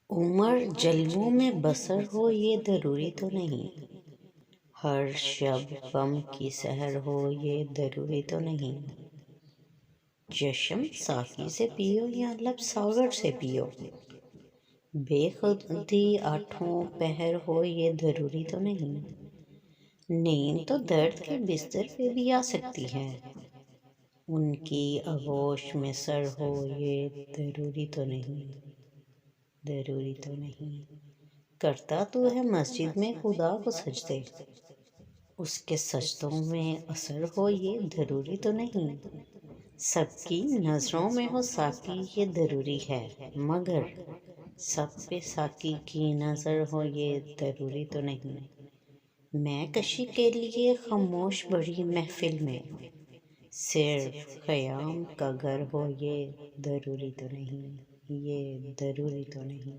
عمر جلووں میں بسر ہو یہ ضروری تو نہیں، ہر شب غم کی سحر ہو یہ ضروری تو نہیں، چشم ساقی سے پیو یا لب ساغر سے پیو، بے خودی آٹھوں پہر ہو یہ ضروری تو نہیں، نیند تو درد کے بستر پہ بھی آ سکتی ہے، ان کی آغوش میں سر ہو یہ ضروری تو نہیں، ضروری تو نہیں، کرتا تو ہے مسجد میں خدا کو سجدے، اس کے سجدوں میں اثر ہو یہ ضروری تو نہیں، سب کی نظروں میں ہو ساقی یہ ضروری ہے، مگر سب پہ ساقی کی نظر ہو یہ ضروری تو نہیں، میں کشی کے لیے خاموش بڑی محفل میں، صرف خیام کا گھر ہو یہ ضروری تو نہیں، یہ ضروری تو نہیں۔